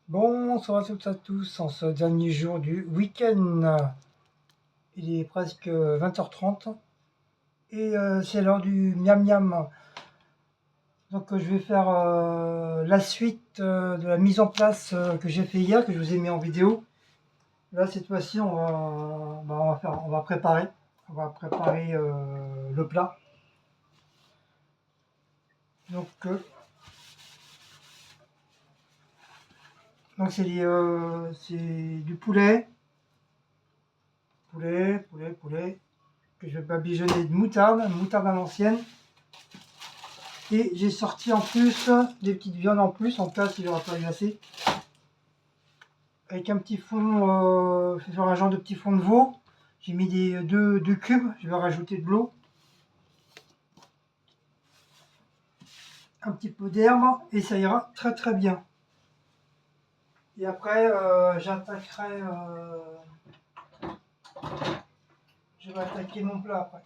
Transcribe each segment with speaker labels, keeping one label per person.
Speaker 1: Bonsoir à toutes et à tous, en ce dernier jour du week-end. Il est presque 20h30 et c'est l'heure du miam miam. Donc je vais faire la suite de la mise en place que j'ai fait hier, que je vous ai mis en vidéo. Là cette fois-ci on va préparer. On va préparer le plat. Donc c'est du poulet que je vais badigeonner de moutarde à l'ancienne. Et j'ai sorti en plus des petites viandes en plus, en cas s'il n'y aura pas eu assez. Avec un petit fond, je vais faire un genre de petit fond de veau. J'ai mis deux cubes, je vais rajouter de l'eau. Un petit peu d'herbe et ça ira très très bien. Et après j'attaquerai, je vais attaquer mon plat après.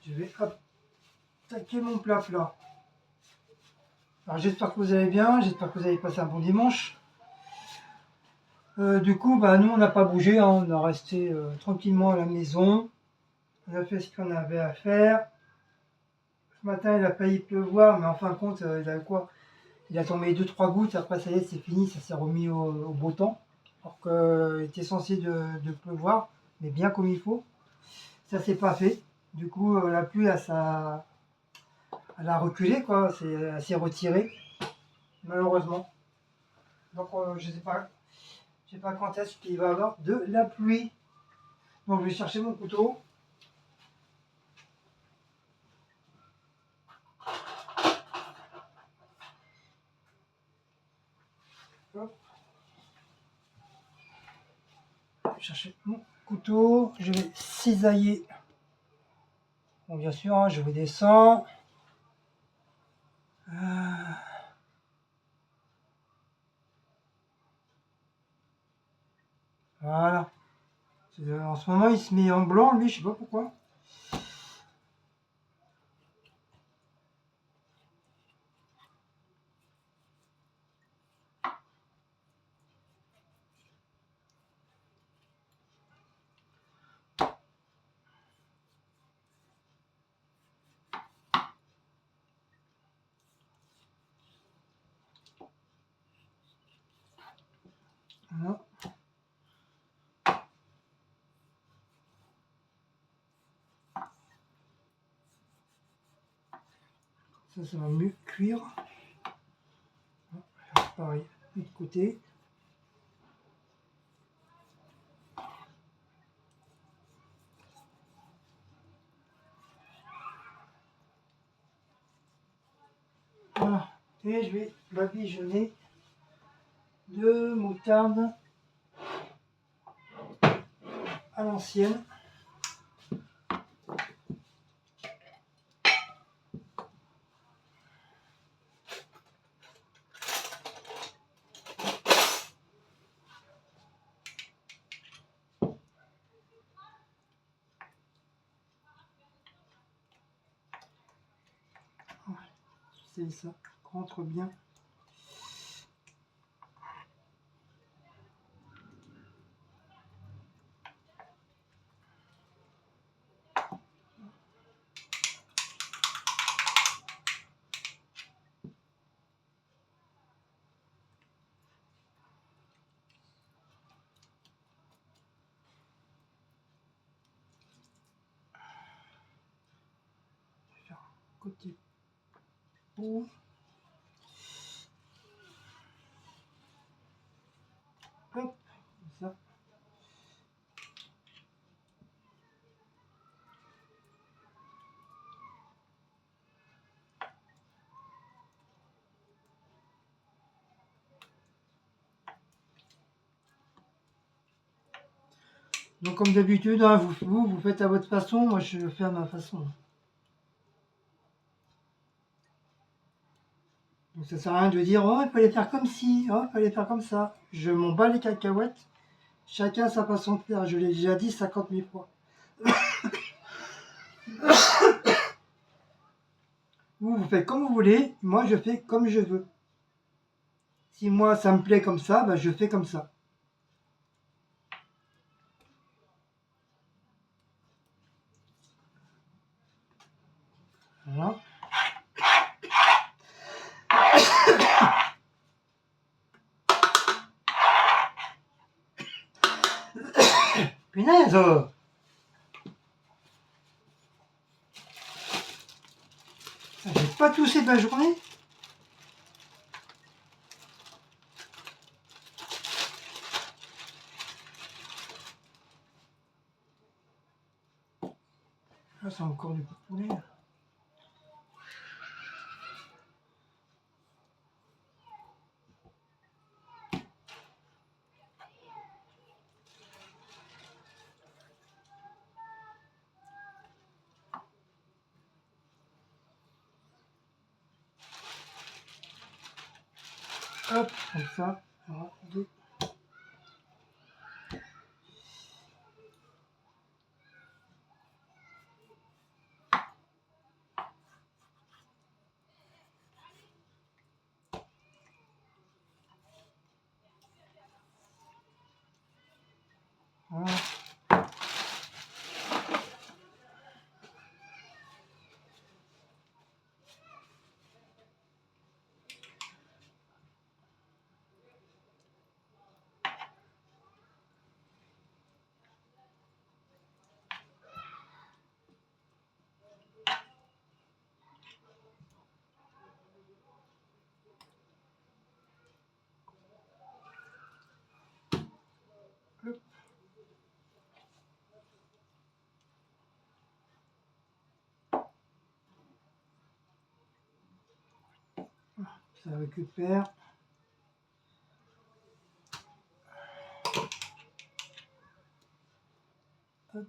Speaker 1: Je vais attaquer mon plat. Alors j'espère que vous allez bien, j'espère que vous avez passé un bon dimanche. Du coup, nous on n'a pas bougé, hein, on a resté tranquillement à la maison. On a fait ce qu'on avait à faire. Ce matin, il a failli pleuvoir, mais en fin de compte, il a quoi? Il a tombé 2-3 gouttes. Après, ça y est, c'est fini, ça s'est remis au beau temps. Alors qu'il était censé de pleuvoir, mais bien comme il faut. Ça s'est pas fait. Du coup, la pluie, elle a reculé, quoi. Elle s'est retirée, malheureusement. Donc, je sais pas quand est-ce qu'il va y avoir de la pluie. Donc, je vais chercher mon couteau. Hop. Je vais chercher mon couteau. Je vais cisailler. Bon, bien sûr, hein, je vous descends. Voilà. En ce moment, il se met en blanc, lui, je sais pas pourquoi. Voilà. Ça va mieux cuire. Pareil, de l'autre côté. Voilà. Et je vais badigeonner de moutarde à l'ancienne. C'est ça, rentre bien. Je vais faire côté peau. Hop, comme ça. Donc comme d'habitude, hein, vous faites à votre façon, moi je fais à ma façon. Donc ça sert à rien de dire oh il fallait faire comme ci, oh il fallait faire comme ça. Je m'en bats les cacahuètes. Chacun sa façon de faire, je l'ai déjà dit 50 000 fois. Vous faites comme vous voulez, moi je fais comme je veux. Si moi ça me plaît comme ça, bah, je fais comme ça. Voilà. Punaise! J'ai pas toussé de la journée. Ah, c'est encore du poulet. Hop, comme ça. Voilà, deux. Voilà. Hop. Ça récupère. Hop.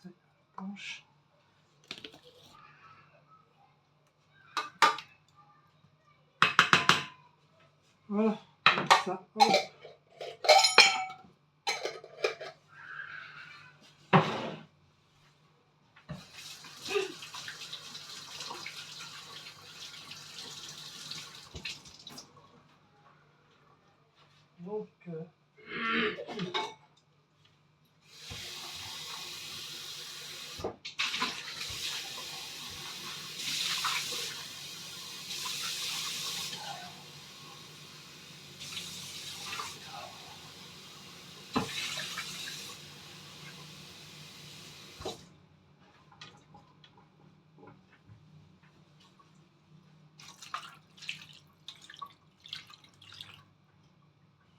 Speaker 1: Ça penche. Voilà, comme ça. Hop. Donc,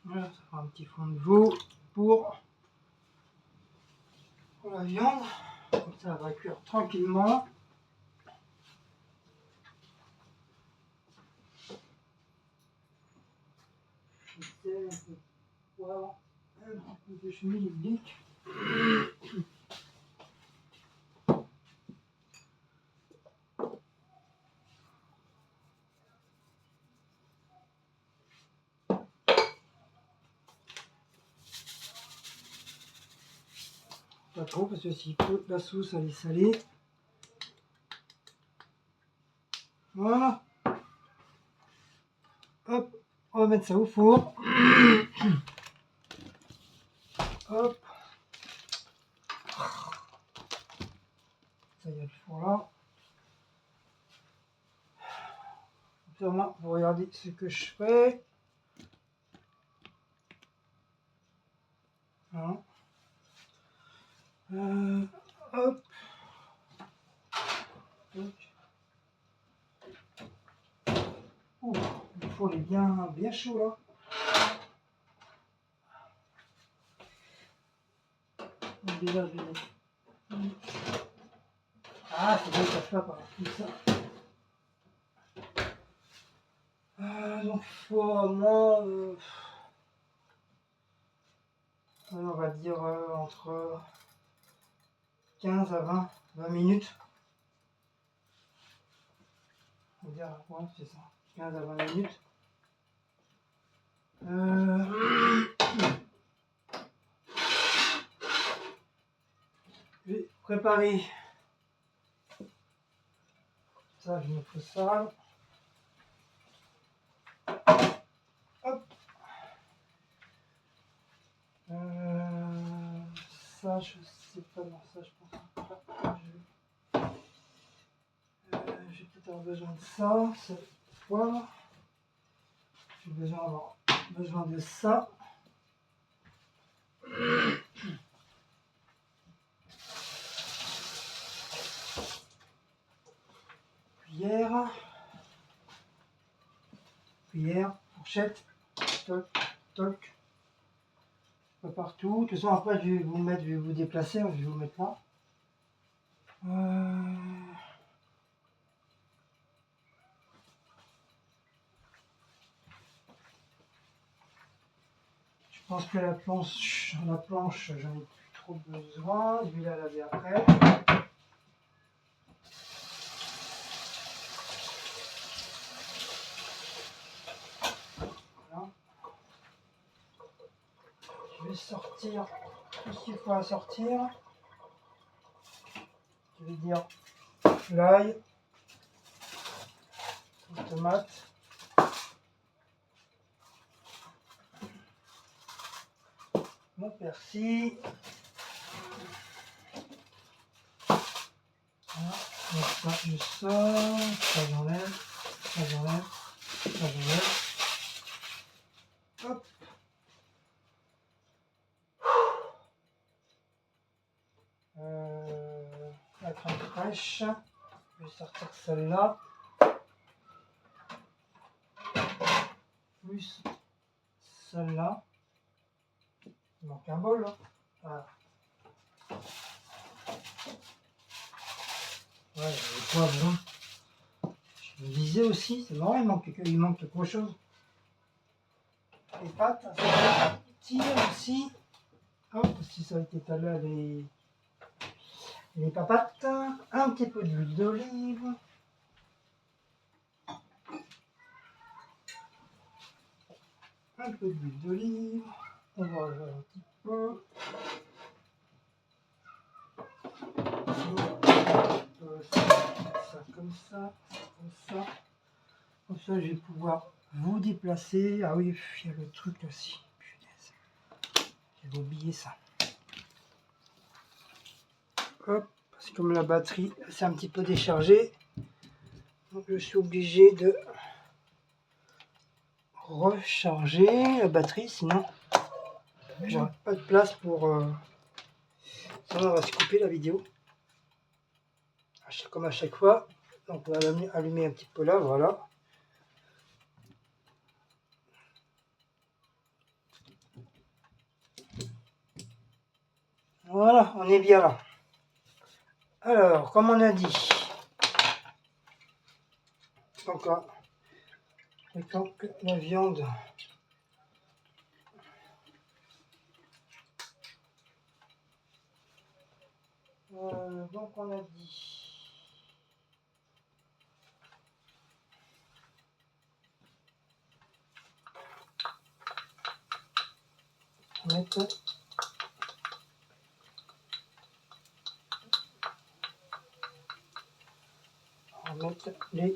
Speaker 1: voilà, ça fera un petit fond de veau pour la viande. Comme ça, elle va cuire tranquillement. Un peu de poivre, un petit peu de schmilblick. Pas trop, parce que si la sauce elle est salée. Voilà. Hop, on va mettre ça au four. Hop. Ça y est, le four là. Maintenant, vous regardez ce que je fais. Voilà. Hop. Donc. Ouh, le four est bien chaud là. Déjà, je vais mettre. Ah, c'est bon, ça fait par tout ça. Donc, faut vraiment, on va dire entre 15 à 20 minutes. On va dire, ouais, c'est ça, 15 à 20 minutes. Je vais préparer ça, je me fais ça. Hop. Ça, je sais pas, non, ça, je pense pas. J'ai peut-être avoir besoin de ça, c'est poivre. J'ai besoin de ça. Cuillère, fourchette, toc, toc, pas partout. De toute façon, après, je vais je vais vous déplacer, je vais vous mettre là. Je pense que la planche, j'en ai plus trop besoin. Je vais la laver après. Voilà. Je vais sortir tout ce qu'il faut à sortir. Je vais dire l'ail, les tomates, mon persil. Voilà. Donc ça, je sors, ça j'enlève, ça j'enlève, ça j'enlève. Hop. La crème fraîche. Je vais sortir celle-là. Plus celle-là. Il manque un bol là. Voilà. Ouais, les poivrons. Je me disais aussi, c'est marrant, il manque quelque chose. Les pâtes, ça tire aussi. Hop, si ça a été tout à l'heure, les papates. Un petit peu d'huile d'olive. Un peu d'huile d'olive. On va rajouter un petit peu. Ça comme ça, comme ça. Comme ça, je vais pouvoir vous déplacer. Ah oui, il y a le truc aussi. Punaise. J'avais oublié ça. Hop, parce que comme la batterie s'est un petit peu déchargée, donc je suis obligé de recharger la batterie, sinon j'aurai pas de place pour... sinon on va se couper la vidéo. Comme à chaque fois. Donc on va allumer un petit peu là, voilà. Voilà, on est bien là. Alors, comme on a dit, donc la viande, donc on a dit, on va mettre l'ail.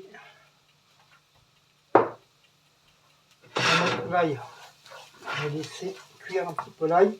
Speaker 1: On va laisser cuire un petit peu l'ail.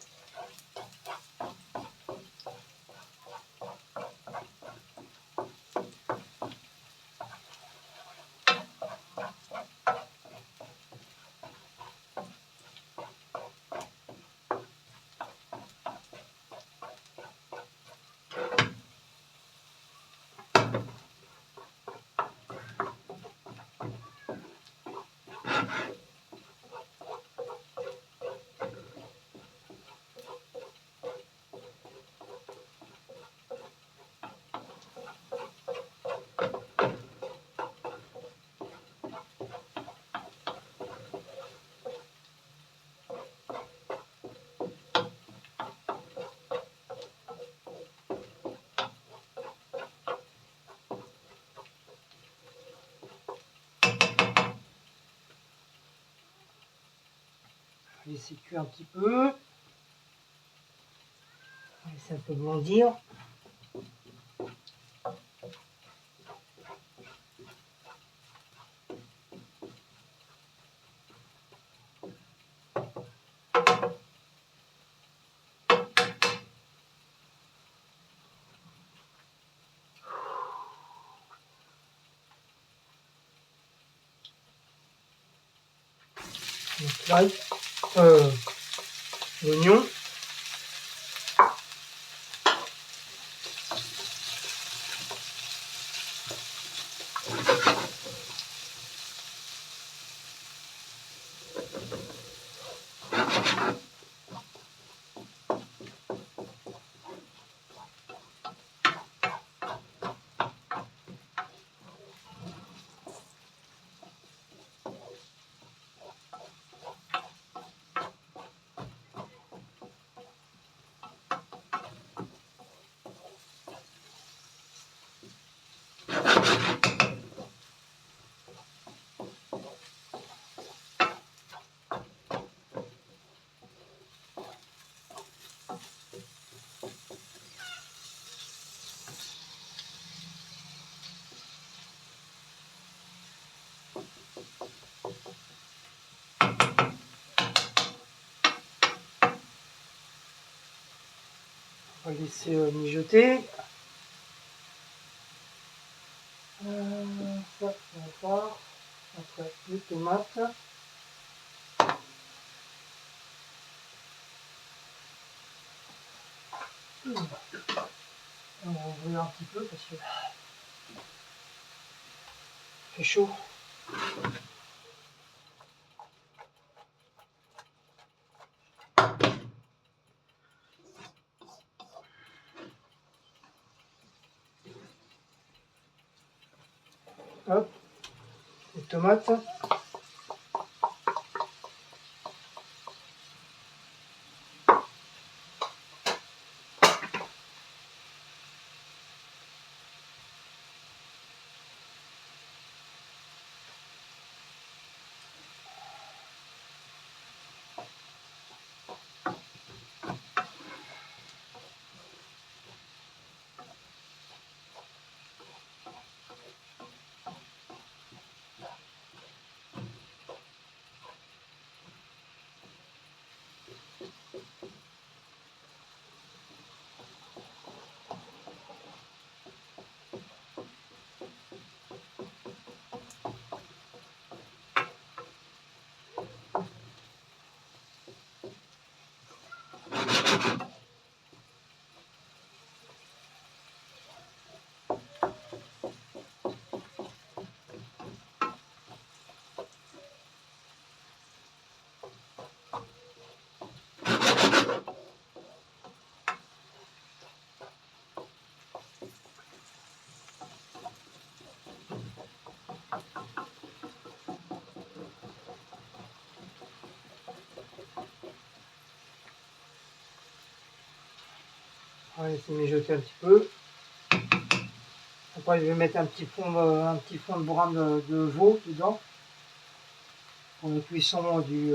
Speaker 1: Laisser cuire un petit peu. Laisser un peu bondir. Donc l'ail, l'oignon. On va laisser mijoter. Ça, on va voir. Après, les tomates. On va ouvrir un petit peu parce que c'est chaud. Hop, les tomates. On va laisser mijoter un petit peu. Après, je vais mettre un petit fond de brun de veau dedans pour la cuisson du.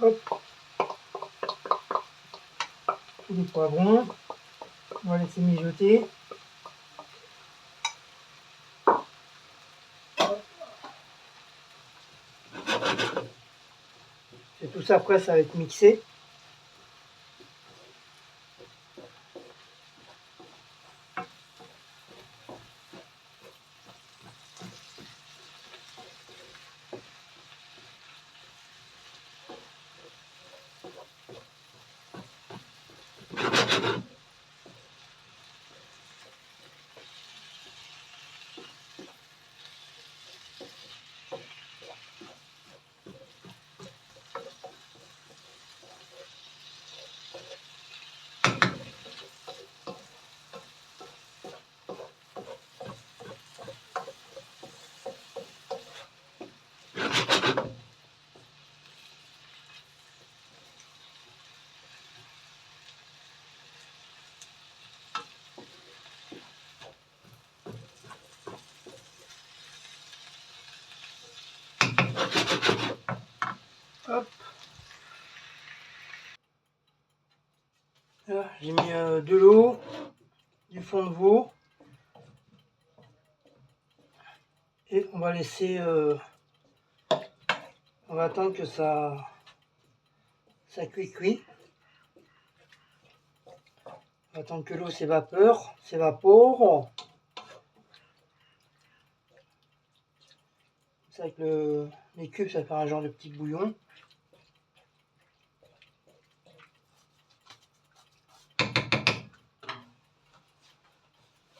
Speaker 1: Hop, tous les poivrons. On va laisser mijoter. Et tout ça après ça va être mixé. Hop. J'ai mis de l'eau, du fond de veau. Et on va laisser... on va attendre que ça cuit. On va attendre que l'eau s'évapore. C'est avec les cubes, ça fait un genre de petit bouillon.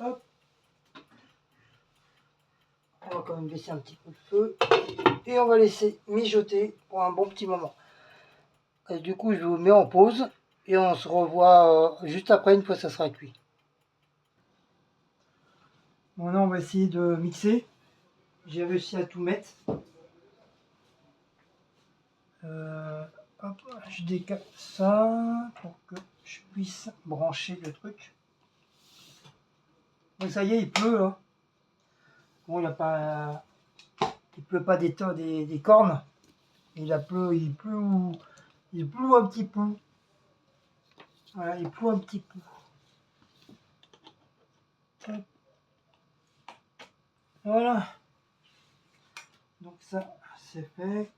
Speaker 1: Hop. On va quand même baisser un petit peu le feu. Et on va laisser mijoter pour un bon petit moment. Et du coup, je vous mets en pause. Et on se revoit juste après, une fois que ça sera cuit. Bon, là, on va essayer de mixer. J'ai réussi à tout mettre. Hop, je décale ça pour que je puisse brancher le truc. Donc ça y est, il pleut là. Bon, il pleut pas des cornes. Il pleut un petit peu. Voilà, il pleut un petit peu. Hop. Voilà. Donc ça, c'est fait.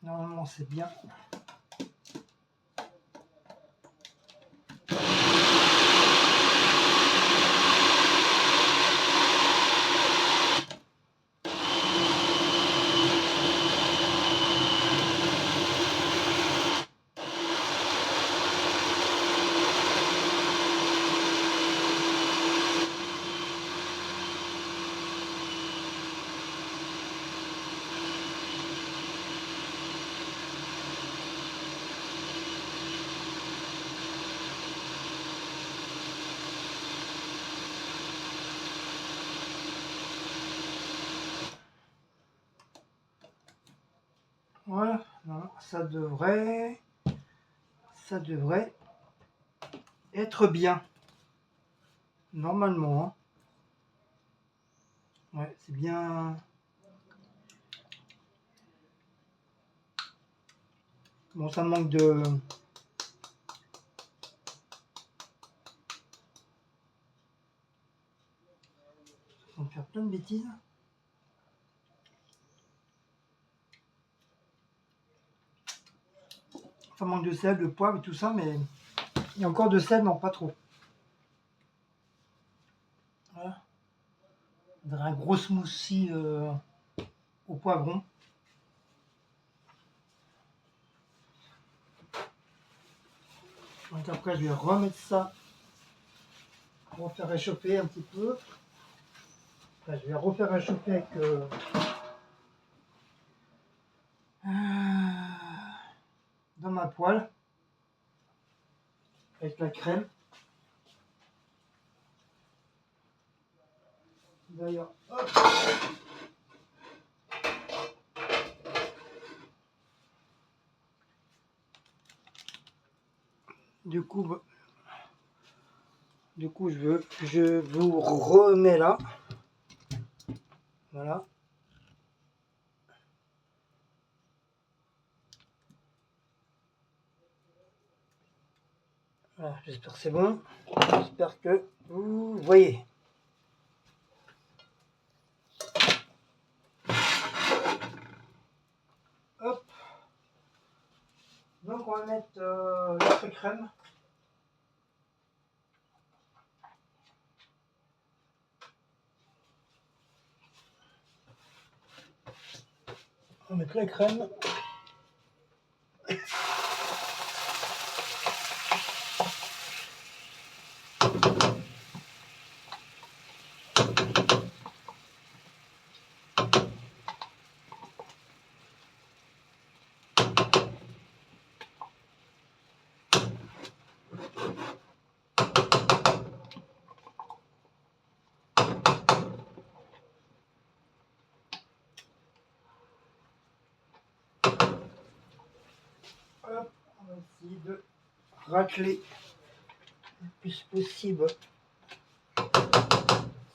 Speaker 1: Normalement, c'est bien. Voilà, non, ça devrait être bien. Normalement, hein. Ouais, c'est bien. Bon, ça manque de... On va faire plein de bêtises. Ça manque de sel, de poivre et tout ça, mais il y a encore de sel, non pas trop. Voilà. On dirait un gros smoothie au poivron. Donc après, je vais remettre ça pour faire réchauffer un petit peu. Enfin, je vais refaire réchauffer avec dans ma poêle avec la crème. D'ailleurs, hop. Du coup, je vous remets là. Voilà. Voilà, j'espère que c'est bon. J'espère que vous voyez. Hop. Donc on va mettre notre crème. On va mettre la crème. Hop, on va essayer de racler le plus possible.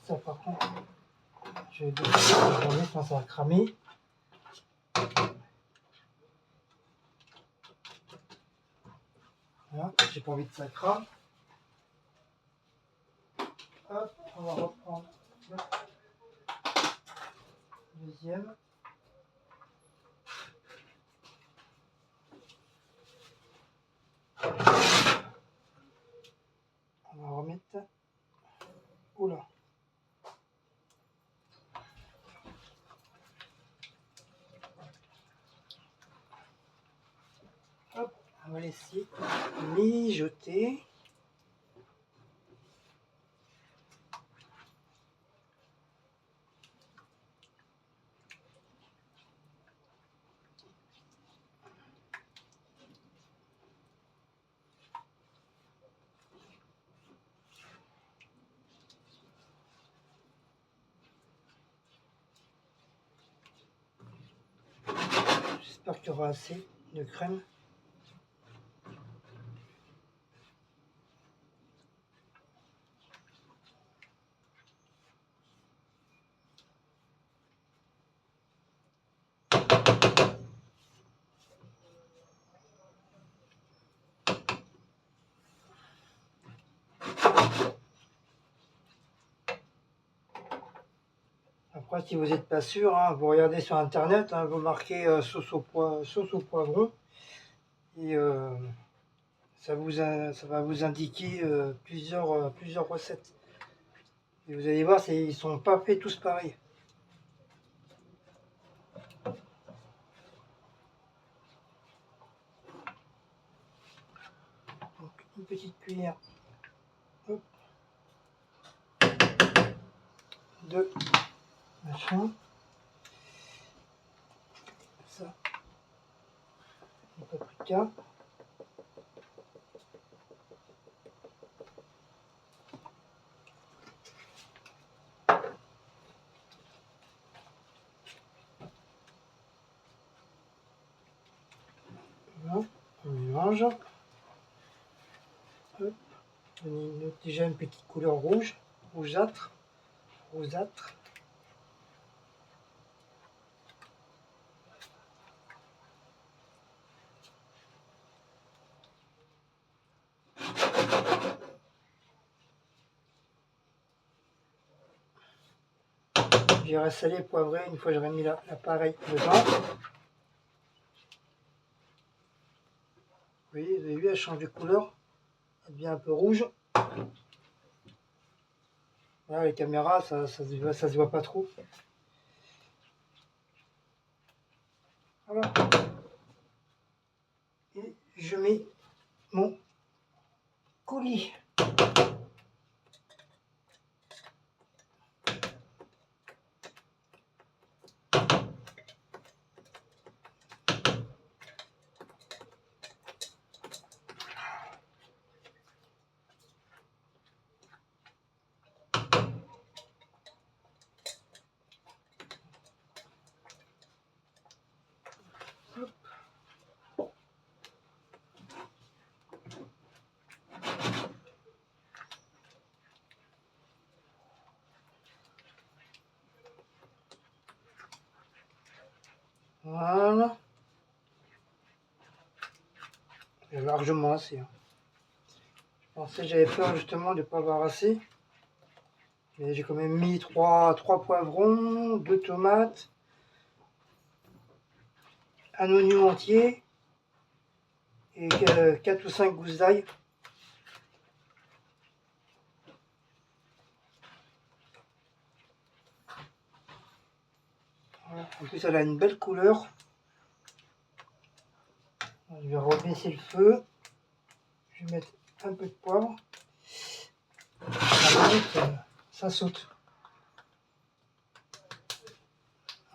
Speaker 1: Ça par contre, je vais baisser la journée, sinon ça va cramer. Voilà, j'ai pas envie que ça crame. Hop, on va reprendre le deuxième. On va remettre. Oula. Hop, on va laisser mijoter. J'espère qu'il y aura assez de crème. Après, si vous n'êtes pas sûr, hein, vous regardez sur internet, hein, vous marquez sauce au poivron et ça va vous indiquer plusieurs recettes. Et vous allez voir, ils ne sont pas faits tous pareils. Donc, une petite cuillère de machin. Ça, le paprika. Voilà, on mélange. Hop. Déjà une petite couleur rouge, rougeâtre. J'irai salé, poivré une fois que j'aurai mis l'appareil dedans. Vous voyez, vous avez vu, elle change de couleur. Elle devient un peu rouge. Voilà, les caméras, ça se voit pas trop. Voilà. Et je mets mon coulis. Voilà. C'est largement assez. Hein. Je pensais, j'avais peur justement de ne pas avoir assez. Mais j'ai quand même mis 3 poivrons, 2 tomates, un oignon entier et 4 ou 5 gousses d'ail. Voilà. En plus, elle a une belle couleur. Je vais rebaisser le feu. Je vais mettre un peu de poivre. Ça saute.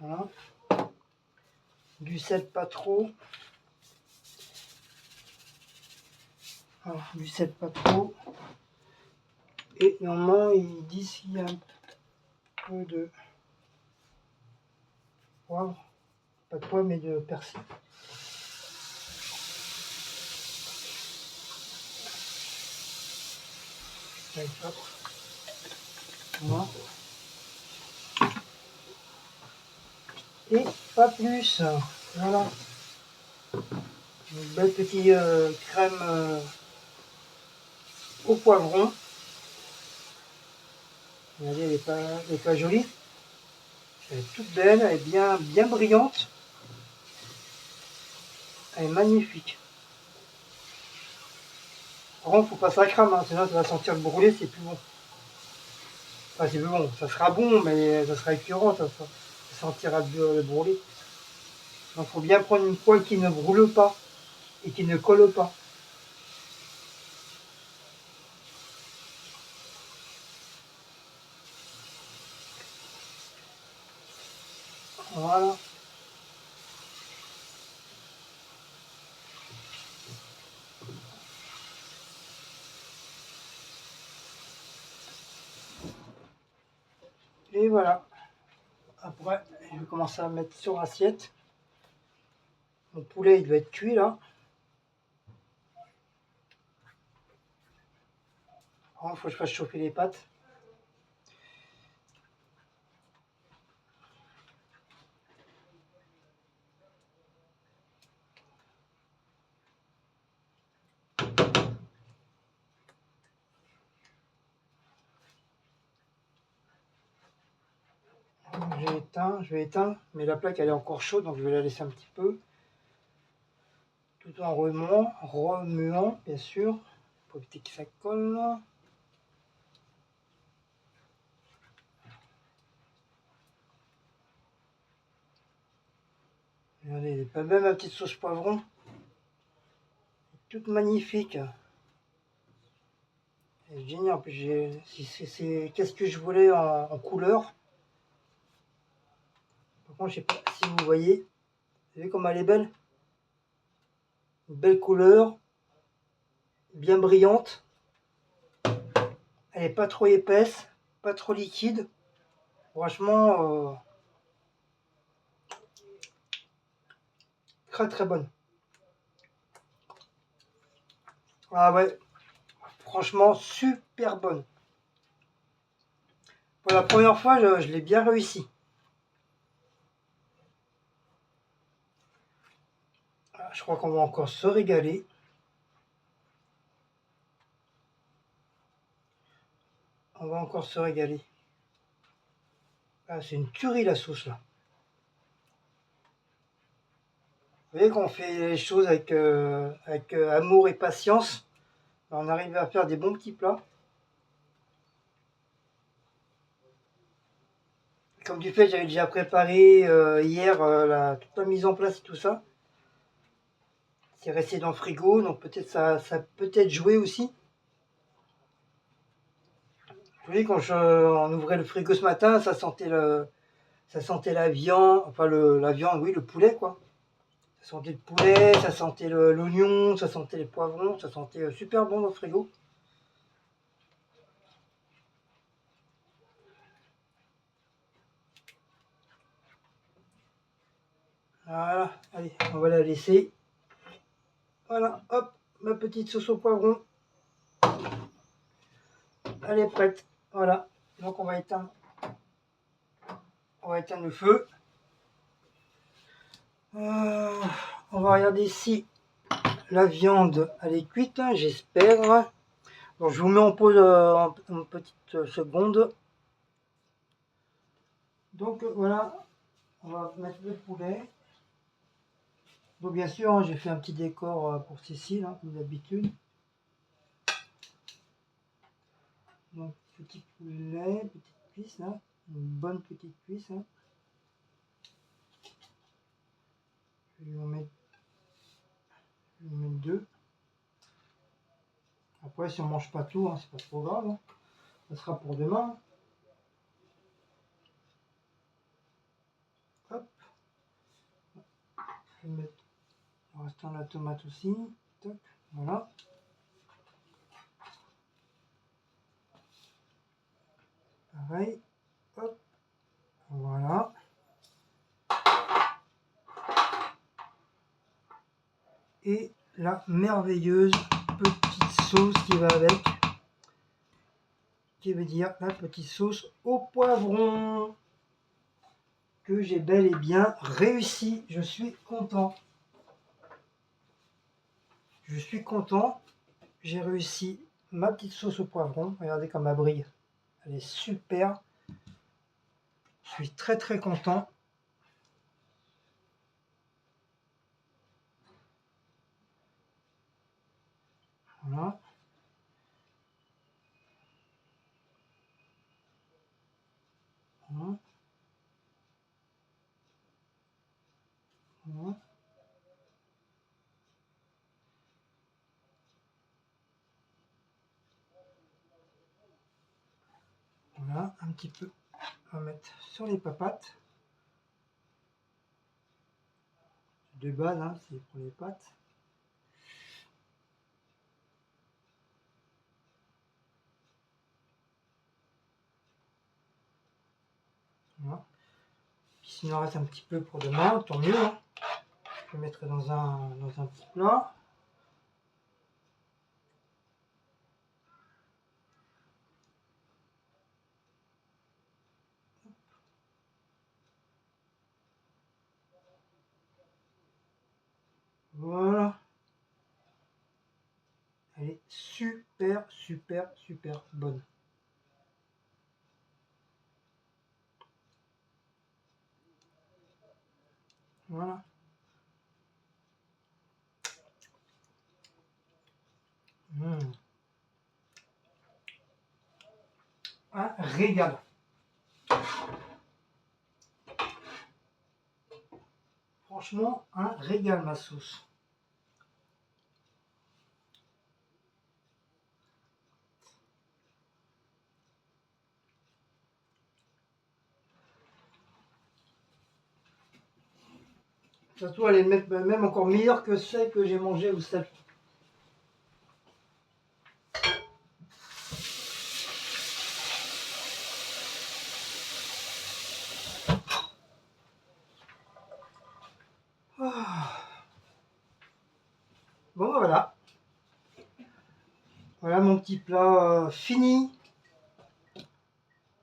Speaker 1: Voilà. Du sel pas trop. Voilà, du sel pas trop. Et normalement, ils disent qu'il y a un peu de poivre. Pas de poivre, mais de persil. Voilà. Et pas plus. Voilà. Une belle petite crème au poivron. Regardez, elle est pas jolie. Elle est toute belle, elle est bien brillante. Elle est magnifique. Par contre, faut pas que ça crame, hein, sinon ça va sentir le brûlé, c'est plus bon. Enfin, c'est plus bon, ça sera bon, mais ça sera écœurant, ça sentira le brûlé. Donc, faut bien prendre une poêle qui ne brûle pas et qui ne colle pas. Voilà. Et voilà. Après, je vais commencer à mettre sur l'assiette. Mon poulet, il doit être cuit là. Il faut que je fasse chauffer les pâtes. Je vais éteindre, mais la plaque elle est encore chaude, donc je vais la laisser un petit peu. Tout en remuant bien sûr, pour éviter que ça colle. Regardez, elle est pas belle ma petite sauce poivron. Toute magnifique. Elle est géniale. En plus, qu'est-ce que je voulais en couleur. Par contre, je sais pas si vous voyez. Vous voyez comme elle est belle. Une belle couleur. Bien brillante. Elle est pas trop épaisse. Pas trop liquide. Franchement, très très bonne. Ah ouais. Franchement, super bonne. Pour la première fois, je l'ai bien réussi. Je crois qu'on va encore se régaler. On va encore se régaler. Ah, c'est une tuerie la sauce là. Vous voyez qu'on fait les choses avec amour et patience. On arrive à faire des bons petits plats. Comme du fait, j'avais déjà préparé hier toute la mise en place et tout ça. C'est resté dans le frigo, donc peut-être ça peut-être joué aussi. Vous voyez, quand on ouvrait le frigo ce matin, ça sentait la viande, enfin la viande, oui, le poulet quoi. Ça sentait le poulet, ça sentait l'oignon, ça sentait les poivrons, ça sentait super bon dans le frigo. Voilà, allez, on va la laisser. Voilà, hop, ma petite sauce au poivron. Elle est prête. Voilà, donc on va éteindre le feu. On va regarder si la viande elle est cuite, hein, j'espère. Donc je vous mets en pause en petite seconde. Donc voilà, on va mettre le poulet. Donc bien sûr, hein, j'ai fait un petit décor pour Cécile, hein, comme d'habitude. Donc petit poulet, petite cuisse là, une bonne petite cuisse. Hein. Je vais en mettre, deux. Après, si on mange pas tout, hein, c'est pas trop grave. Hein. Ça sera pour demain. Hop. Je vais mettre le restant de la tomate aussi. Toc. Voilà. Pareil. Hop. Voilà. Et la merveilleuse petite sauce qui va avec. Qui veut dire la petite sauce au poivron. Que j'ai bel et bien réussi. Je suis content. Je suis content. J'ai réussi ma petite sauce au poivron. Regardez comme elle brille. Elle est super. Je suis très très content. Voilà. Voilà. Voilà. Voilà, un petit peu. On va mettre sur les papates. De base, hein, c'est pour les pâtes. Voilà. Puis s'il en reste un petit peu pour demain, tant mieux. Hein. Je le mettrai dans un petit plat. Voilà. Elle est super, super, super bonne. Voilà. Mmh. Un régal. Franchement, un régal ma sauce. Surtout, elle est même encore meilleure que celle que j'ai mangée au sel. Ah. Bon, voilà. Voilà mon petit plat fini.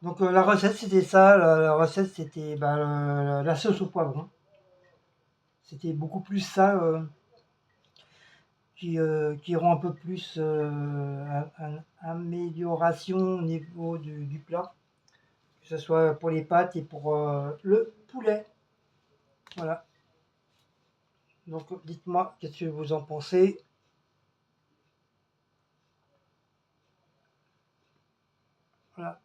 Speaker 1: Donc la recette c'était ça, la recette c'était la sauce au poivron. C'était beaucoup plus ça qui rend un peu plus amélioration au niveau du plat, que ce soit pour les pâtes et pour le poulet. Voilà. Donc dites-moi qu'est-ce que vous en pensez. Voilà.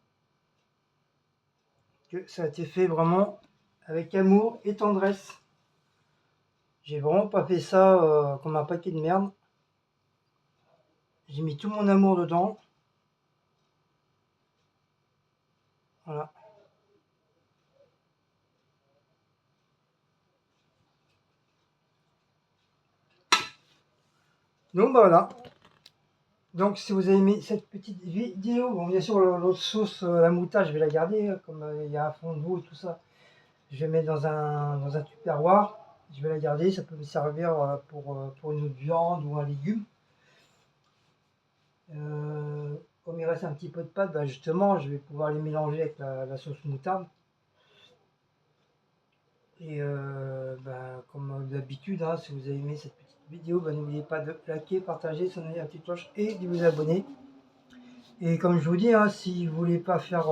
Speaker 1: Que ça a été fait vraiment avec amour et tendresse. J'ai vraiment pas fait ça comme un paquet de merde. J'ai mis tout mon amour dedans. Voilà. Donc voilà. Donc si vous avez aimé cette petite vidéo, bon bien sûr l'autre sauce, la moutarde, je vais la garder, comme il y a un fond d'eau et tout ça. Je vais mettre dans un tupperware. Je vais la garder, ça peut me servir pour une autre viande ou un légume. Comme il reste un petit peu de pâte, bah, justement, je vais pouvoir les mélanger avec la sauce moutarde. Et comme d'habitude, hein, si vous avez aimé cette petite vidéo, bah, n'oubliez pas de liker, partager, sonner la petite cloche et de vous abonner. Et comme je vous dis, hein, si vous voulez pas faire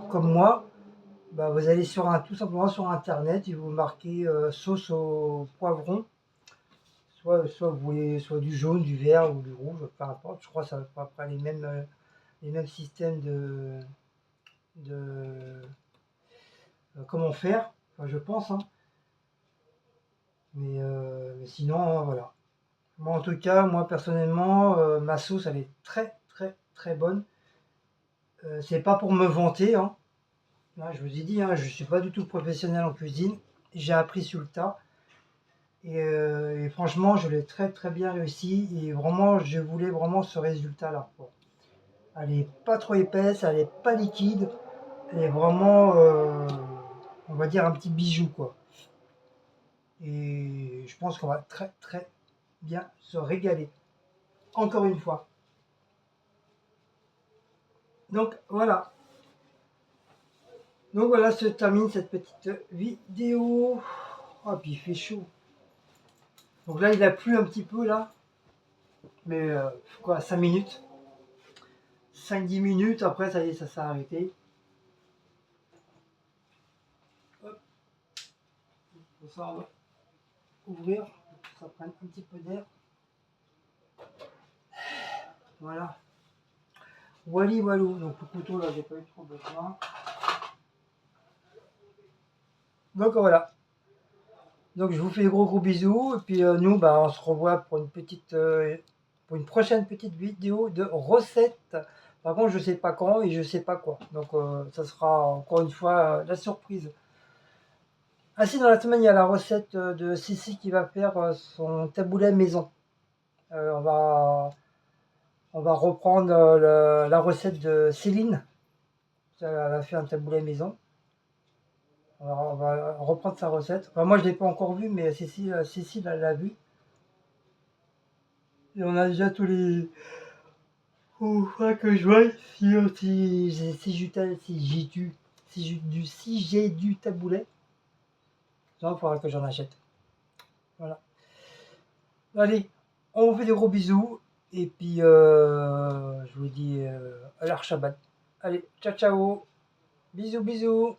Speaker 1: comme moi, bah, vous allez tout simplement sur internet et vous marquez sauce au poivron. Soit vous voulez soit du jaune, du vert ou du rouge, peu importe. Je crois que ça va à peu près les mêmes systèmes de comment faire, enfin, je pense. Hein. Mais sinon, voilà. Moi, en tout cas, moi personnellement, ma sauce, elle est très très très bonne. C'est pas pour me vanter, hein. Là, je vous ai dit, hein, je suis pas du tout professionnel en cuisine. J'ai appris sur le tas. Et franchement, je l'ai très très bien réussi. Et vraiment, je voulais vraiment ce résultat-là. Bon. Elle est pas trop épaisse, elle est pas liquide. Elle est vraiment, on va dire, un petit bijou, quoi. Et je pense qu'on va très très bien se régaler. Encore une fois. Donc voilà. Donc voilà, se termine cette petite vidéo. Oh, puis il fait chaud. Donc là, il a plu un petit peu là. Mais quoi, 5 minutes. 5-10 minutes, après ça y est, ça s'est arrêté. Hop, ça on va ouvrir, pour que ça prenne un petit peu d'air. Voilà. Wally walou. Donc le couteau là, j'ai pas eu trop besoin. Donc voilà. Donc je vous fais des gros gros bisous. Et puis nous, bah, on se revoit pour pour une prochaine petite vidéo de recettes. Par contre, je sais pas quand et je sais pas quoi. Donc ça sera encore une fois la surprise. Ah si, dans la semaine, il y a la recette de Cécile qui va faire son taboulet maison. Euh, on va, on va reprendre la recette de Céline. Elle a fait un taboulet maison. On va reprendre sa recette. Enfin, moi, je ne l'ai pas encore vue, mais Cécile elle l'a vue. Et on a déjà tous les... Il faudra que je vois si j'ai du taboulet. Il faudra que j'en achète. Voilà. Allez, on vous fait des gros bisous. Et puis, je vous dis à la Shabbat. Allez, ciao, ciao. Bisous, bisous.